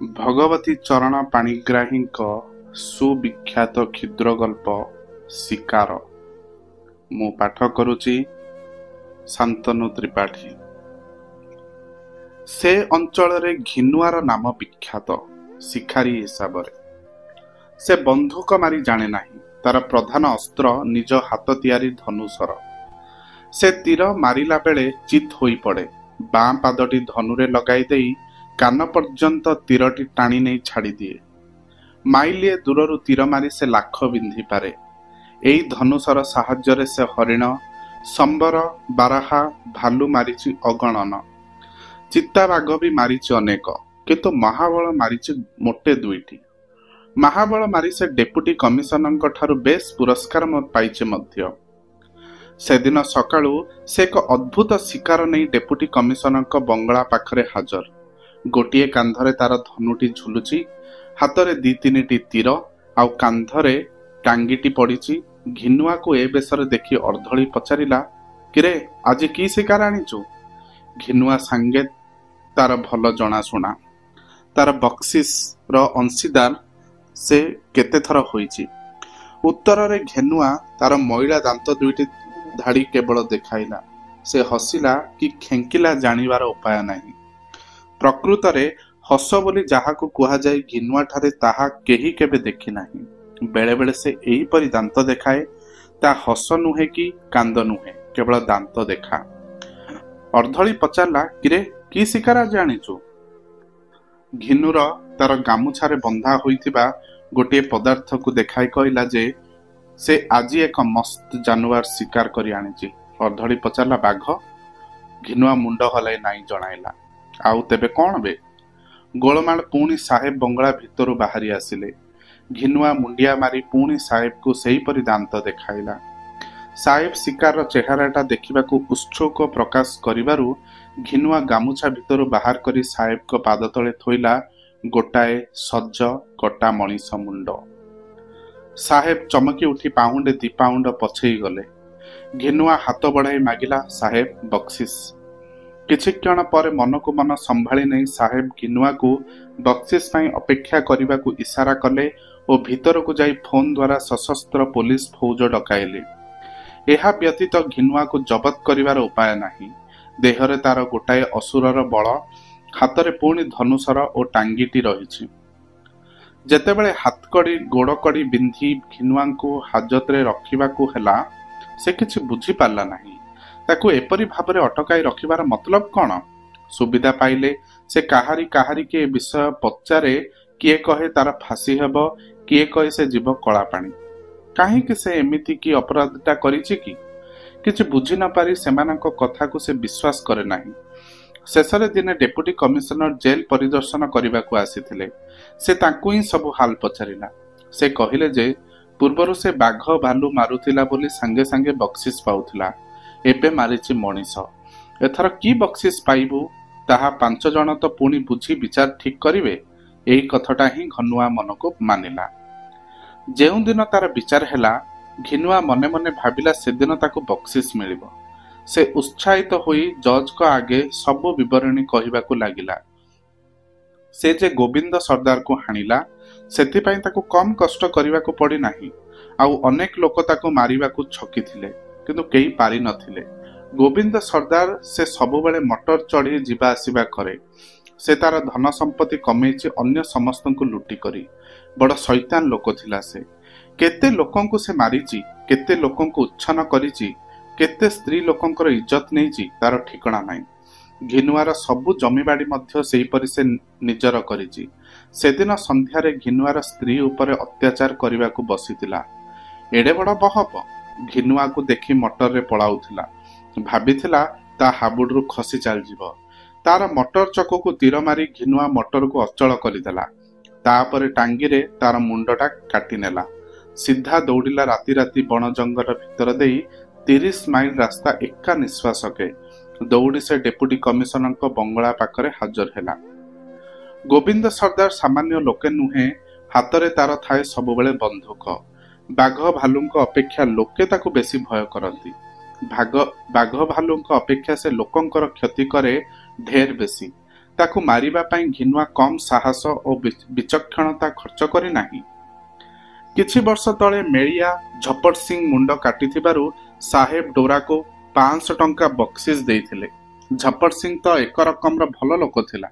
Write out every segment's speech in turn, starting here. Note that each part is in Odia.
ଭଗବତୀ ଚରଣ ପାଣିଗ୍ରାହୀଙ୍କ ସୁବିଖ୍ୟାତ କ୍ଷୁଦ୍ର ଗଳ୍ପ ଶିକାର। ମୁଁ ପାଠ କରୁଛି ଶାନ୍ତନୁ ତ୍ରିପାଠୀ। ସେ ଅଞ୍ଚଳରେ ଘିନୁଆର ନାମ ବିଖ୍ୟାତ ଶିକାରୀ ହିସାବରେ। ସେ ବନ୍ଧୁକ ମାରି ଜାଣେ ନାହିଁ। ତାର ପ୍ରଧାନ ଅସ୍ତ୍ର ନିଜ ହାତ ତିଆରି ଧନୁଶର। ସେ ତୀର ମାରିଲା ବେଳେ ଚିତ୍ ହୋଇପଡ଼େ। ବାଁ ପାଦଟି ଧନୁରେ ଲଗାଇ ଦେଇ କାନ ପର୍ଯ୍ୟନ୍ତ ତୀରଟି ଟାଣି ନେଇ ଛାଡ଼ିଦିଏ। ମାଇଲିଏ ଦୂରରୁ ତୀର ମାରି ସେ ଲାଖ ବିନ୍ଧିପାରେ। ଏଇ ଧନୁଶର ସାହାଯ୍ୟରେ ସେ ହରିଣ, ସମ୍ବର, ବାରାହା, ଭାଲୁ ମାରିଛି ଅଗଣନ। ଚିତାବାଘ ବି ମାରିଛି ଅନେକ, କିନ୍ତୁ ମହାବଳ ମାରିଛି ମୋଟେ 2ଟି। ମହାବଳ ମାରି ସେ ଡେପୁଟି କମିଶନରଙ୍କ ଠାରୁ ବେଶ୍ ପୁରସ୍କାର ପାଇଛି ମଧ୍ୟ। ସେଦିନ ସକାଳୁ ସେ ଏକ ଅଦ୍ଭୁତ ଶିକାର ନେଇ ଡେପୁଟି କମିଶନରଙ୍କ ବଙ୍ଗଳା ପାଖରେ ହାଜର। ଗୋଟିଏ କାନ୍ଧରେ ତାର ଧନୁଟି ଝୁଲୁଛି, ହାତରେ 2-3ଟି ତୀର, ଆଉ କାନ୍ଧରେ ଟାଙ୍ଗିଟି ପଡ଼ିଛି। ଘିନୁଆକୁ ଏ ବେଶରେ ଦେଖି ଅର୍ଦ୍ଧଳି ପଚାରିଲା, କିରେ ଆଜି କି ଶିକାର ଆଣିଛୁ? ଘିନୁଆ ସାଙ୍ଗେ ତାର ଭଲ ଜଣାଶୁଣା। ତାର ବକ୍ସିସର ଅଂଶୀଦାର ସେ କେତେଥର ହୋଇଛି। ଉତ୍ତରରେ ଘେନୁଆ ତାର ମଇଳା ଦାନ୍ତ 2ଟି ଧାଡ଼ି କେବଳ ଦେଖାଇଲା। ସେ ହସିଲା କି ଖେଙ୍କିଲା ଜାଣିବାର ଉପାୟ ନାହିଁ। ପ୍ରକୃତରେ ହସ ବୋଲି ଯାହାକୁ କୁହାଯାଏ ଘିନୁଆଠାରେ ତାହା କେହି କେବେ ଦେଖି ନାହିଁ। ବେଳେବେଳେ ସେ ଏହିପରି ଦାନ୍ତ ଦେଖାଏ। ତା ହସ ନୁହେଁ କି କାନ୍ଦ ନୁହେଁ, କେବଳ ଦାନ୍ତ ଦେଖା। ଅର୍ଦ୍ଧଳି ପଚାରିଲା, କିରେ କି ଶିକାର ଆଜି ଆଣିଛୁ? ଘିନୁର ତାର ଗାମୁଛାରେ ବନ୍ଧା ହୋଇଥିବା ଗୋଟିଏ ପଦାର୍ଥକୁ ଦେଖାଇ କହିଲା ଯେ ସେ ଆଜି ଏକ ମସ୍ତ ଜାନୁଆର ଶିକାର କରି ଆଣିଛି। ଅର୍ଦ୍ଧଳି ପଚାରିଲା, ବାଘ? ଘିନୁଆ ମୁଣ୍ଡ ହଲାଇ ନାଇଁ ଜଣାଇଲା। ଆଉ ତେବେ କ'ଣ ବେ? ଗୋଳମାଳ ପୁଣି ସାହେବ ବଙ୍ଗଳା ଭିତରୁ ବାହାରି ଆସିଲେ। ଘିନୁଆ ମୁଣ୍ଡିଆ ମାରି ପୁଣି ସାହେବକୁ ସେହିପରି ଦାନ୍ତ ଦେଖାଇଲା। ସାହେବ ଶିକାରର ଚେହେରାଟା ଦେଖିବାକୁ ଉତ୍ସୁକ ପ୍ରକାଶ କରିବାରୁ ଘିନୁଆ ଗାମୁଛା ଭିତରୁ ବାହାର କରି ସାହେବଙ୍କ ପାଦ ତଳେ ଥୋଇଲା ଗୋଟାଏ ସଜ କଟା ମଣିଷ ମୁଣ୍ଡ। ସାହେବ ଚମକି ଉଠି ପାହୁଣ୍ଡେ 2 ପାଉଣ୍ଡ ପଛେଇ ଗଲେ। ଘିନୁଆ ହାତ ବଢ଼ାଇ ମାଗିଲା, ସାହେବ ବକ୍ସିସ। କିଛିକ୍ଷଣ ପରେ ମନକୁ ମନ ସମ୍ଭାଳି ନେଇ ସାହେବ ଘିନୁଆକୁ ବକ୍ସିସ ପାଇଁ ଅପେକ୍ଷା କରିବାକୁ ଇସାରା କଲେ ଓ ଭିତରକୁ ଯାଇ ଫୋନ୍ ଦ୍ୱାରା ସଶସ୍ତ୍ର ପୋଲିସ ଫୌଜ ଡକାଇଲେ। ଏହା ବ୍ୟତୀତ ଘିନୁଆକୁ ଜବତ କରିବାର ଉପାୟ ନାହିଁ। ଦେହରେ ତାର ଗୋଟାଏ ଅସୁରର ବଳ, ହାତରେ ପୁଣି ଧନୁଶର ଓ ଟାଙ୍ଗିଟି ରହିଛି। ଯେତେବେଳେ ହାତକଡ଼ି ଗୋଡ଼କଡ଼ି ବିନ୍ଧି ଘିନୁଆଙ୍କୁ ହାଜତରେ ରଖିବାକୁ ହେଲା, ସେ କିଛି ବୁଝିପାରିଲା ନାହିଁ। ତାକୁ ଏପରି ଭାବରେ ଅଟକାଇ ରଖିବାର ମତଲବ କ'ଣ? ସୁବିଧା ପାଇଲେ ସେ କାହାରିକି ଏ ବିଷୟ ପଚାରେ। କିଏ କହେ ତାର ଫାଶୀ ହେବ, କିଏ କହେ ସେ ଯିବ କଳାପାଣି। କାହିଁକି ସେ ଏମିତି କି ଅପରାଧଟା କରିଛି କି? କିଛି ବୁଝି ନ ପାରି ସେମାନଙ୍କ କଥାକୁ ସେ ବିଶ୍ୱାସ କରେ ନାହିଁ। ଶେଷରେ ଦିନେ ଡେପୁଟି କମିଶନର ଜେଲ୍ ପରିଦର୍ଶନ କରିବାକୁ ଆସିଥିଲେ। ସେ ତାଙ୍କୁ ହିଁ ସବୁ ହାଲ ପଚାରିଲା। ସେ କହିଲେ ଯେ ପୂର୍ବରୁ ସେ ବାଘ ଭାଲୁ ମାରୁଥିଲା ବୋଲି ସାଙ୍ଗେ ସାଙ୍ଗେ ବକ୍ସିସ ପାଉଥିଲା। ଏବେ ମାରିଛି ମଣିଷ। ଏଥର କି ବକ୍ସିସ ପାଇବୁ ତାହା 5 ଜଣ ତ ପୁଣି ବୁଝି ବିଚାର ଠିକ୍ କରିବେ। ଏଇ କଥାଟା ହିଁ ଘିନୁଆ ମନକୁ ମାନିଲା। ଯେଉଁଦିନ ତାର ବିଚାର ହେଲା, ଘିନୁଆ ମନେ ମନେ ଭାବିଲା ସେଦିନ ତାକୁ ବକ୍ସିସ ମିଳିବ। ସେ ଉତ୍ସାହିତ ହୋଇ ଜଜ୍ଙ୍କ ଆଗେ ସବୁ ବିବରଣୀ କହିବାକୁ ଲାଗିଲା। ସେ ଯେ ଗୋବିନ୍ଦ ସର୍ଦ୍ଦାରକୁ ହାଣିଲା, ସେଥିପାଇଁ ତାକୁ କମ୍ କଷ୍ଟ କରିବାକୁ ପଡ଼ିନାହିଁ। ଆଉ ଅନେକ ଲୋକ ତାକୁ ମାରିବାକୁ ଛକିଥିଲେ, କିନ୍ତୁ କେହି ପାରି ନଥିଲେ। ଗୋବିନ୍ଦ ସର୍ଦ୍ଦାର ସେ ସବୁବେଳେ ମଟର ଚଢ଼ି ଯିବା ଆସିବା କରେ। ସେ ତାର ଧନ ସମ୍ପତ୍ତି କମେଇଛି ଅନ୍ୟ ସମସ୍ତଙ୍କୁ ଲୁଟି କରି। ବଡ଼ ଶୈତାନ ଲୋକ ଥିଲା ସେ। କେତେ ଲୋକଙ୍କୁ ସେ ମାରିଛି, କେତେ ଲୋକଙ୍କୁ ଉଚ୍ଛନ୍ନ କରିଛି, କେତେ ସ୍ତ୍ରୀ ଲୋକଙ୍କର ଇଜ୍ଜତ ନେଇଛି, ତାର ଠିକଣା ନାହିଁ। ଘିନୁଆର ସବୁ ଜମିବାଡ଼ି ମଧ୍ୟ ସେହିପରି ସେ ନିଜର କରିଛି। ସେଦିନ ସନ୍ଧ୍ୟାରେ ଘିନୁଆର ସ୍ତ୍ରୀ ଉପରେ ଅତ୍ୟାଚାର କରିବାକୁ ବସିଥିଲା। ଏଡ଼େ ବଡ଼ ବହପ ଘିନୁଆକୁ ଦେଖି ମଟରରେ ପଳାଉଥିଲା। ଭାବିଥିଲା ତା ହାବୁଡ଼ରୁ ଖସି ଚାଲିଯିବ। ତାର ମଟର ଚକକୁ ତୀର ମାରି ଘିନୁଆ ମଟରକୁ ଅଚଳ କରିଦେଲା। ତାପରେ ଟାଙ୍ଗିରେ ତାର ମୁଣ୍ଡଟା କାଟିନେଲା। ସିଧା ଦୌଡ଼ିଲା ରାତି ରାତି ବଣ ଜଙ୍ଗଲ ଭିତର ଦେଇ 30 ମାଇଲ ରାସ୍ତା ଏକା ନିଶ୍ୱାସକେ। ଦୌଡ଼ି ସେ ଡେପୁଟି କମିଶନରଙ୍କ ବଙ୍ଗଳା ପାଖରେ ହାଜର ହେଲା। ଗୋବିନ୍ଦ ସର୍ଦ୍ଦାର ସାମାନ୍ୟ ଲୋକେ ନୁହେଁ। ହାତରେ ତାର ଥାଏ ସବୁବେଳେ ବନ୍ଧୁକ। ବାଘ ଭାଲୁଙ୍କ ଅପେକ୍ଷା ଲୋକେ ତାକୁ ବେଶୀ ଭୟ କରନ୍ତି। ବାଘ ଭାଲୁଙ୍କ ଅପେକ୍ଷା ସେ ଲୋକଙ୍କର କ୍ଷତି କରେ ଢେର ବେଶୀ। ତାକୁ ମାରିବା ପାଇଁ ଘିନୁଆ କମ୍ ସାହସ ଓ ବିଚକ୍ଷଣତା ଖର୍ଚ୍ଚ କରି ନାହିଁ। କିଛି ବର୍ଷ ତଳେ ମେଳିଆ ଝପଟ ସିଂ ମୁଣ୍ଡ କାଟିଥିବାରୁ ସାହେବ ଡୋରାକୁ 500 ଟଙ୍କା ବକ୍ସିସ୍ ଦେଇଥିଲେ। ଝପଟ ସିଂ ତ ଏକ ରକମର ଭଲ ଲୋକ ଥିଲା।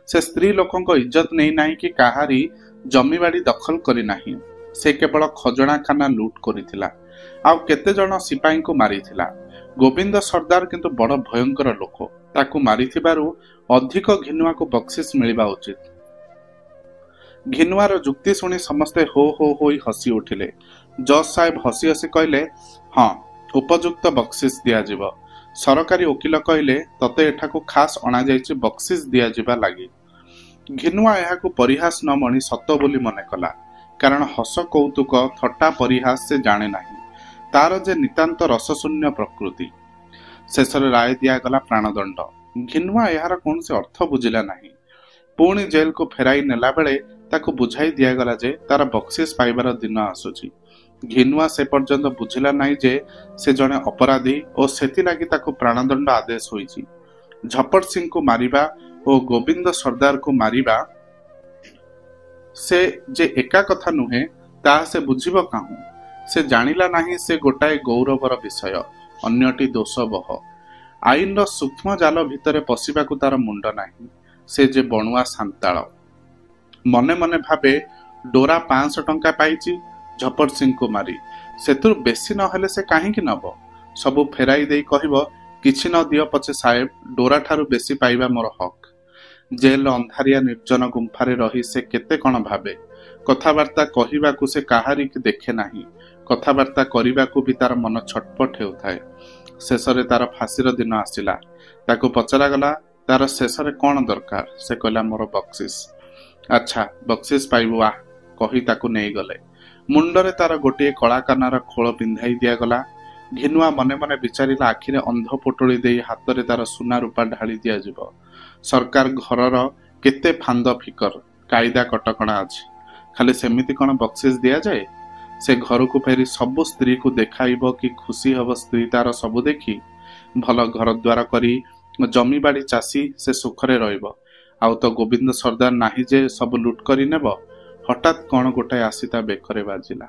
ସେ ସ୍ତ୍ରୀ ଲୋକଙ୍କ ଇଜ୍ଜତ ନେଇ ନାହିଁ କି କାହାରି ଜମିବାଡ଼ି ଦଖଲ କରି ନାହିଁ। ସେ କେବଳ ଖଜଣାଖାନା ଲୁଟ୍ କରିଥିଲା, ଆଉ କେତେଜଣ ସିପାହୀଙ୍କୁ ମାରିଥିଲା। ଗୋବିନ୍ଦ ସର୍ଦ୍ଦାର କିନ୍ତୁ ବଡ଼ ଭୟଙ୍କର ଲୋକ। ତାକୁ ମାରିଥିବାରୁ ଅଧିକ ଘିନୁଆକୁ ବକ୍ସିସ୍ ମିଳିବା ଉଚିତ। ଘିନୁଆର ଯୁକ୍ତି ଶୁଣି ସମସ୍ତେ ହୋ ହୋ ହୋଇ ହସି ଉଠିଲେ। ଜଜ୍ ସାହେବ ହସି ହସି କହିଲେ, ହଁ, ଉପଯୁକ୍ତ ବକ୍ସିସ୍ ଦିଆଯିବ। ସରକାରୀ ଓକିଲ କହିଲେ, ତତେ ଏଠାକୁ ଖାସ୍ ଅଣାଯାଇଛି ବକ୍ସିସ୍ ଦିଆଯିବା ଲାଗି। ଘିନୁଆ ଏହାକୁ ପରିହାସ ନ ମଣି ସତ ବୋଲି ମନେ କଲା, କାରଣ ହସ କୌତୁକ ଥଟ୍ଟା ପରିହାସ ସେ ଜାଣେ ନାହିଁ। ତାର ଯେ ନିତାନ୍ତ ରସଶୂନ୍ୟ ପ୍ରକୃତି। ଶେଷରେ ରାୟ ଦିଆଗଲା ପ୍ରାଣଦଣ୍ଡ। ଘିନୁଆ ଏହାର କୌଣସି ଅର୍ଥ ବୁଝିଲା ନାହିଁ। ପୁଣି ଜେଲକୁ ଫେରାଇ ନେଲା ବେଳେ ତାକୁ ବୁଝାଇ ଦିଆଗଲା ଯେ ତାର ବକ୍ସିସ୍ ପାଇବାର ଦିନ ଆସୁଛି। ଘିନୁଆ ସେ ପର୍ଯ୍ୟନ୍ତ ବୁଝିଲା ନାହିଁ ଯେ ସେ ଜଣେ ଅପରାଧୀ ଓ ସେଥିଲାଗି ତାକୁ ପ୍ରାଣଦଣ୍ଡ ଆଦେଶ ହୋଇଛି। ଝପଟ ସିଂଙ୍କୁ ମାରିବା ଓ ଗୋବିନ୍ଦ ସର୍ଦ୍ଦାରକୁ ମାରିବା ସେ ଯେ ଏକା କଥା ନୁହେଁ, ତାହା ସେ ବୁଝିବ କାହୁଁ? ସେ ଜାଣିଲା ନାହିଁ ସେ ଗୋଟାଏ ଗୌରବର ବିଷୟ, ଅନ୍ୟଟି ଦୋଷବହ। ଆଇନର ସୂକ୍ଷ୍ମ ଜାଲ ଭିତରେ ପଶିବାକୁ ତାର ମୁଣ୍ଡ ନାହିଁ। ସେ ଯେ ବଣୁଆ ସାନ୍ତାଳ। ମନେ ମନେ ଭାବେ, ଡୋରା 500 ଟଙ୍କା ପାଇଛି ଝପଟ ସିଂଙ୍କୁ ମାରି। ସେଥିରୁ ବେଶୀ ନହେଲେ ସେ କାହିଁକି ନବ? ସବୁ ଫେରାଇ ଦେଇ କହିବ, କିଛି ନ ଦିଅ ପଛେ ସାହେବ, ଡୋରା ଠାରୁ ବେଶୀ ପାଇବା ମୋର ହକ୍। ଜେଲ ଅନ୍ଧାରିଆ ନିର୍ଜନ ଗୁମ୍ଫାରେ ରହି ସେ କେତେ କଣ ଭାବେ। କଥାବାର୍ତ୍ତା କହିବାକୁ ସେ କାହାରିକି ଦେଖେ ନାହିଁ। କଥାବାର୍ତ୍ତା କରିବାକୁ ବି ତାର ମନ ଛଟପଟ ହେଉଥାଏ। ଶେଷରେ ତାର ଫାଶୀର ଦିନ ଆସିଲା। ତାକୁ ପଚରାଗଲା, ତାର ଶେଷରେ କଣ ଦରକାର? ସେ କହିଲା, ମୋର ବକ୍ସିସ୍। ଆଚ୍ଛା, ବକ୍ସିସ୍ ପାଇବୁ ଆ, କହି ତାକୁ ନେଇଗଲେ। ମୁଣ୍ଡରେ ତାର ଗୋଟିଏ କଳାକାନାର ଖୋଳ ପିନ୍ଧାଇ ଦିଆଗଲା। ଘିନୁଆ ମନେ ମନେ ବିଚାରିଲା, ଆଖିରେ ଅନ୍ଧ ପୋଟଳି ଦେଇ ହାତରେ ତାର ସୁନା ରୂପା ଢାଳି ଦିଆଯିବ। ସରକାର ଘରର କେତେ ଫାନ୍ଦ ଫିକର, କାଇଦା କଟକଣା ଅଛି। ଖାଲି ସେମିତି କଣ ବକ୍ସିସ୍ ଦିଆଯାଏ? ସେ ଘରକୁ ଫେରି ସବୁ ସ୍ତ୍ରୀକୁ ଦେଖାଇବ କି ଖୁସି ହବ ସ୍ତ୍ରୀ ତାର ସବୁ ଦେଖି। ଭଲ ଘର ଦ୍ୱାର କରି ଜମିବାଡ଼ି ଚାଷି ସେ ସୁଖରେ ରହିବ। ଆଉ ତ ଗୋବିନ୍ଦ ସର୍ଦ୍ଦାର ନାହିଁ ଯେ ସବୁ ଲୁଟ୍ କରି ନେବ। ହଠାତ୍ କଣ ଗୋଟାଏ ଆସି ତା ବେକରେ ବାଜିଲା।